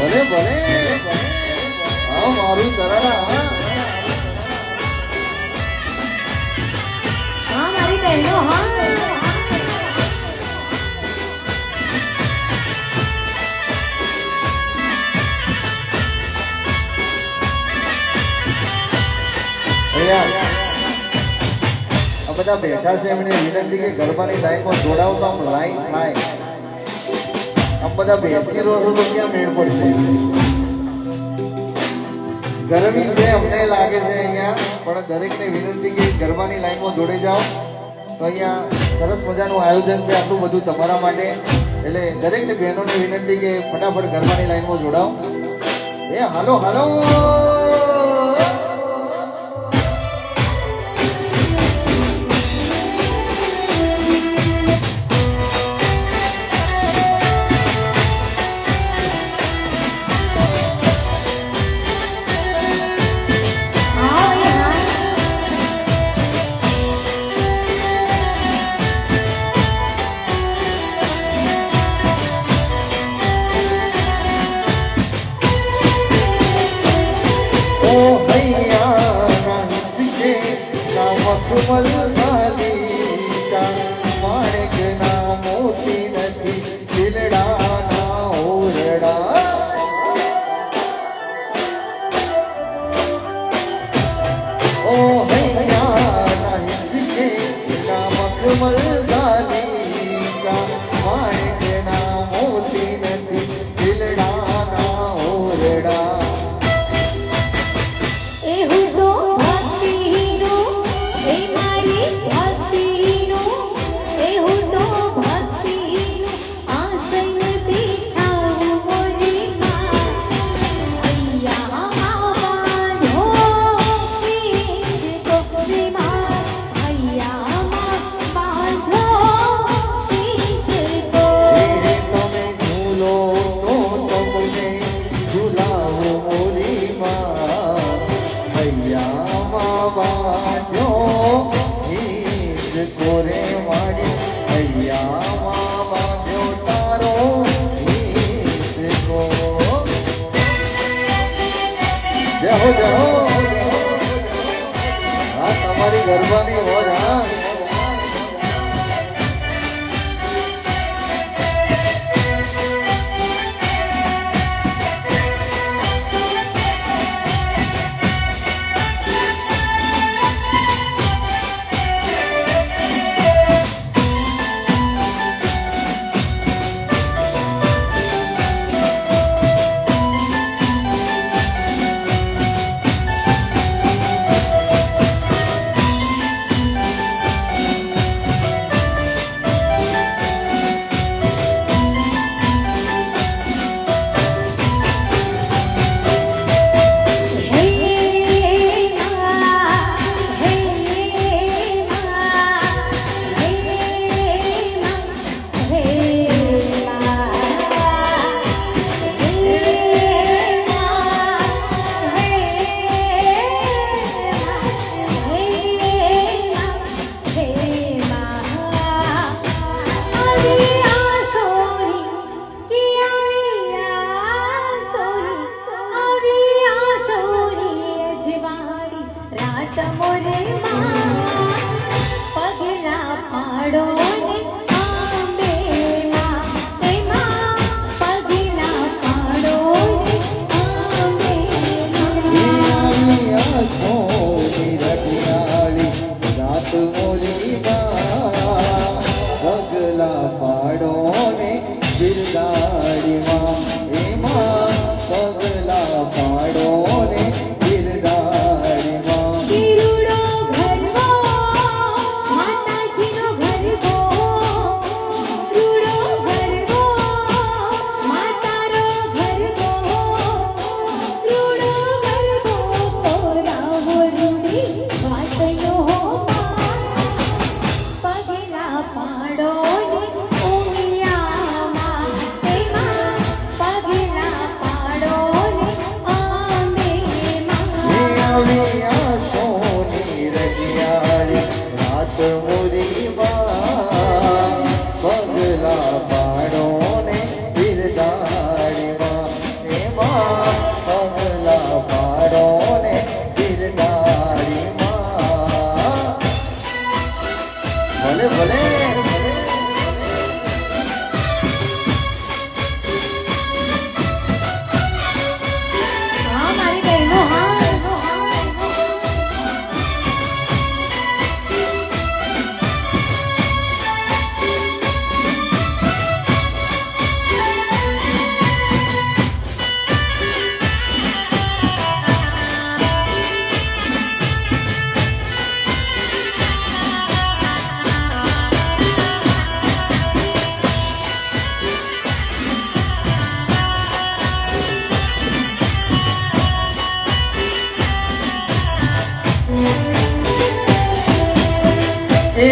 ભલે ભલે હા મારું સરળા હા મારી બહેનો હા બધા બેઠા છે એમને વિનંતી કે ગરબાની લાઈનમાં જોડાવ તો આમ લાઈન થાય આમ બધા બેસી રહો તો ક્યાં મેળ પડશે ગરમી છે અમને લાગે છે અહીંયા પણ દરેકને વિનંતી કે ગરબાની લાઈનમાં જોડે જાઓ તો અહીંયા સરસ મજાનું આયોજન છે આટલું બધું તમારા માટે એટલે દરેકને બહેનોને વિનંતી કે ફટાફટ ગરબાની લાઈનમાં જોડાઓ એ હાલો હાલો માણેક ના મોતી નથી દિલડા ના ઓરડા ઓ હૈયા ના હિચકે ના મખમલ ગાલીકા માણેક ના મોતી નથી દિલડા ના ઓરડા એ હું તો ભક્તિનો એ મારી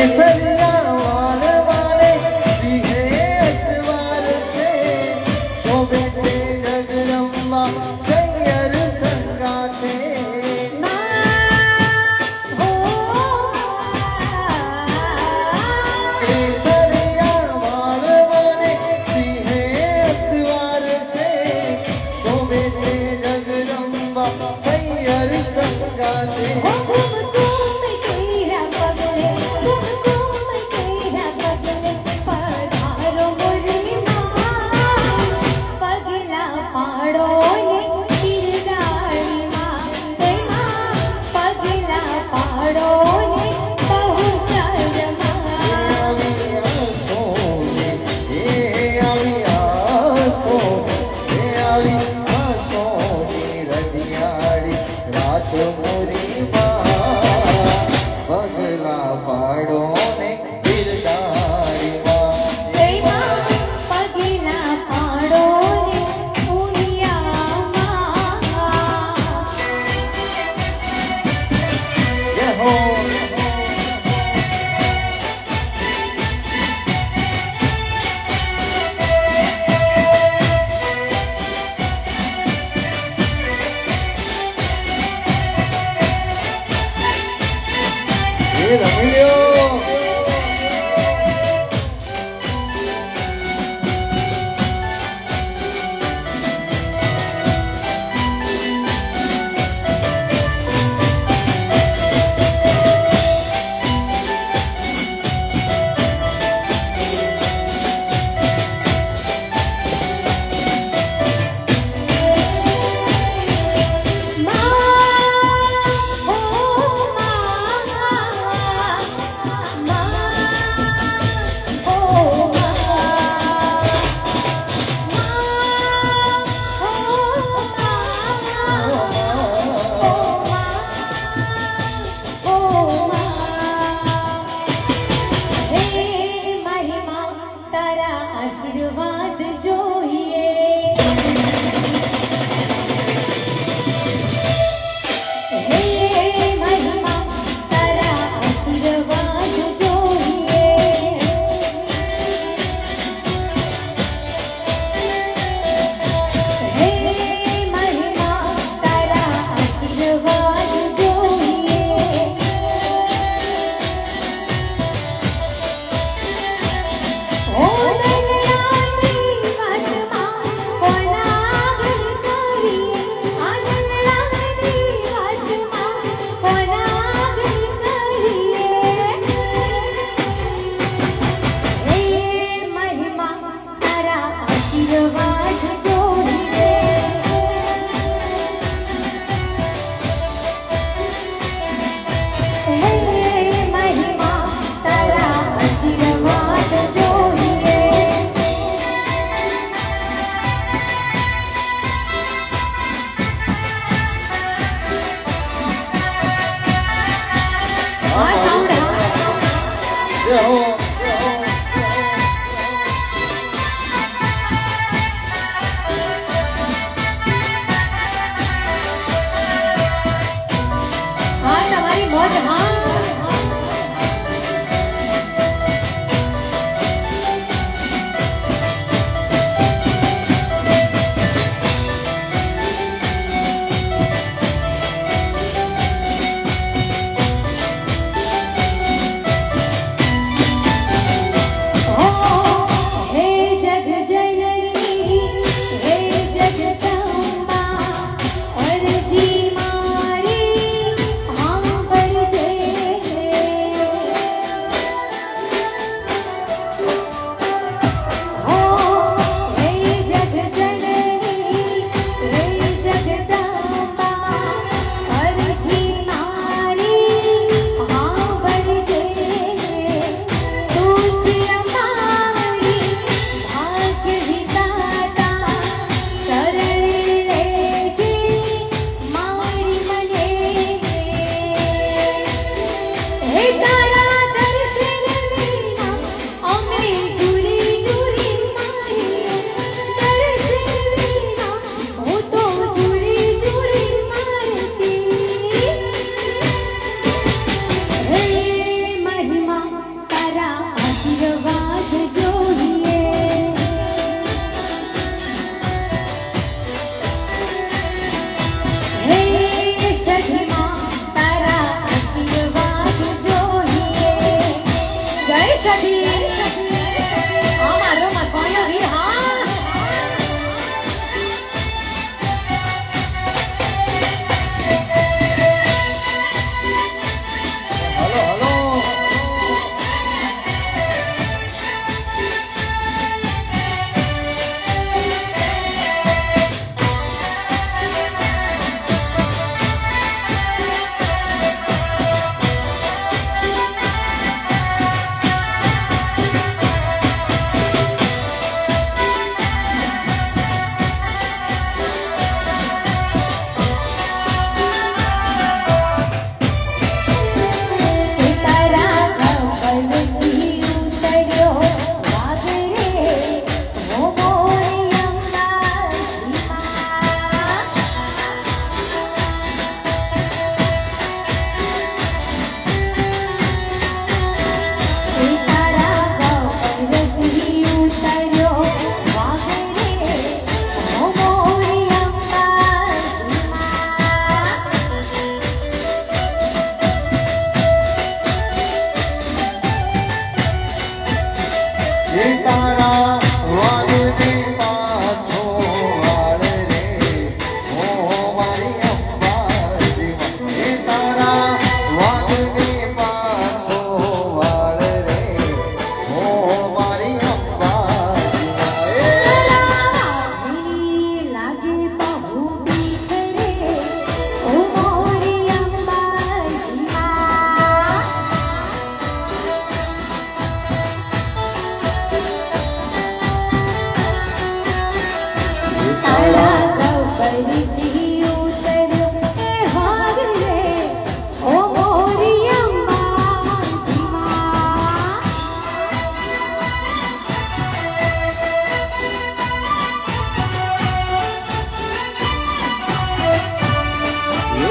કેસરિયા વાળ વાળે સિંહે અસવાર છે, શોભે છે જગદંબા સૈયર સંગાથે. કેસરિયા વાળ વાળે સિંહે અસવાર છે, શોભે છે જગદંબા સૈયર સંગાથે. રાત મોરી પગલા પાડો ને બિરદારી જય હો. એ રમી લ્યો. આશીર્વાદ જોઈએ. હે મહિમા તારા આશીર્વાદ જોઈએ. હે મહિમા તારા આશીર્વાદ જોઈએ. ઓ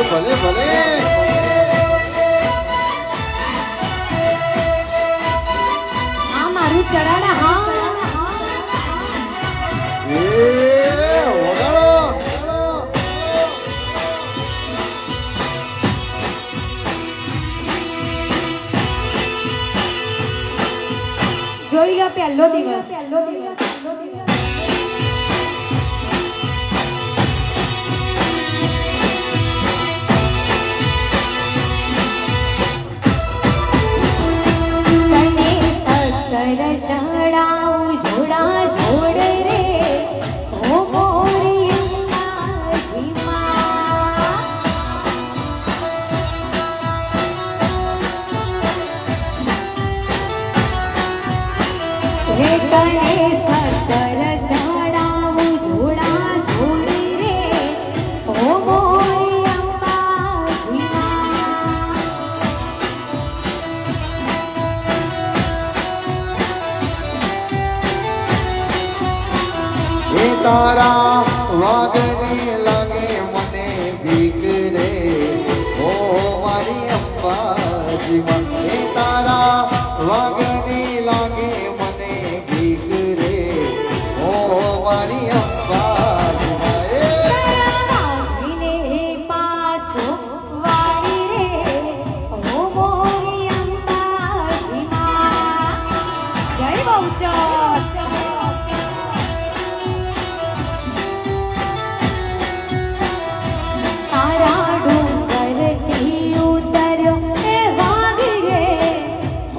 ભલે ભલે આ મારું ચડાડા હા એ વગાડો જોઈ લો પહેલો દિવસ તને સત્તર ચડાવું જોડા જોડ રે ઓ મોરી અંબાજીમાં. હે તને સત્તર ચડાવું જોડા જોડ રે ઓ મોરી અંબાજીમાં. એ તારા વાગને લાગે મને ભીખ રે ઓ મારી અંબાજીમાં એ તારા વાગને લાગે મને ભીખ રે ઓ મારી અંબાજીમાં એ વાળીને પાછો વાળી રે ઓ મોરી અંબાજીમાં. જય બહુચર. તારા ડુંગરથી ઉતર્યો એ વાઘ રે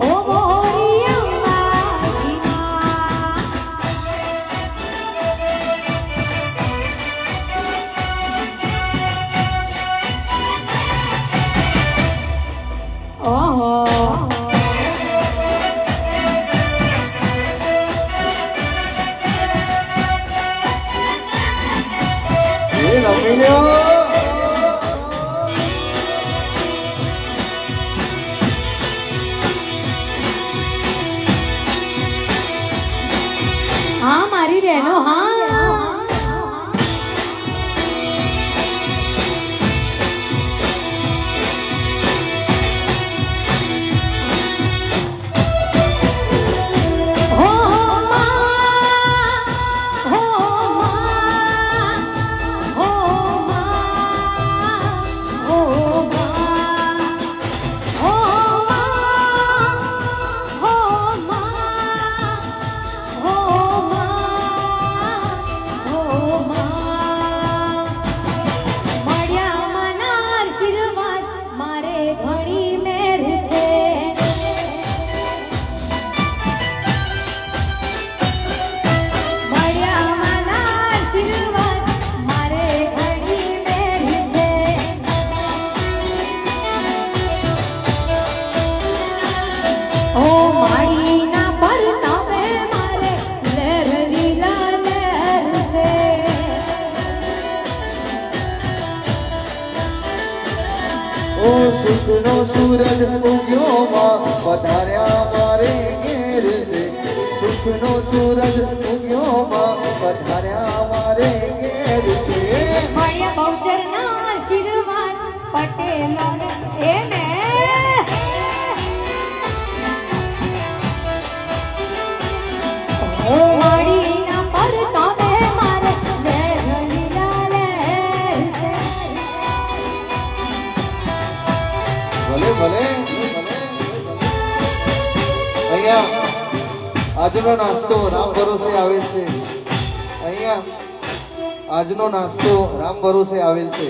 ઓ મોરી અંબાજીમાં. ઓહો એ રમી લ્યો હા મારી બહેનો હા હો માં હો માં હો માં હો માં હો માં હો માં હો માં મળ્યા મના આશીર્વાદ મારે ઘણી મેર છે. મળ્યા મના આશીર્વાદ મારે ઘણી મેર છે. ઓ માળીના પર તમે મારે લહેર લીલા લહેર છે. ઓ સુખનો સૂરજ ઉગ્યો માં પધાર્યા મારે ઘેર છે સુખનો સૂરજ ઉગ્યો માં પધાર્યા મારે ઘેર છે મળ્યા બહુચરના આશીર્વાદ પટેલોને એ મેં ઓ માળીના પર તમે મારે લહેર લીલા લહેર છે. ભલે ભલે અહીંયા આજનો નાસ્તો રામ ભરોસે આવેલ છે અહીંયા આજનો નાસ્તો રામ ભરોસે આવેલ છે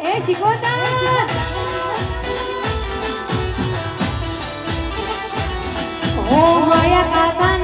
એ શિકોતર ઓ માયા કાકા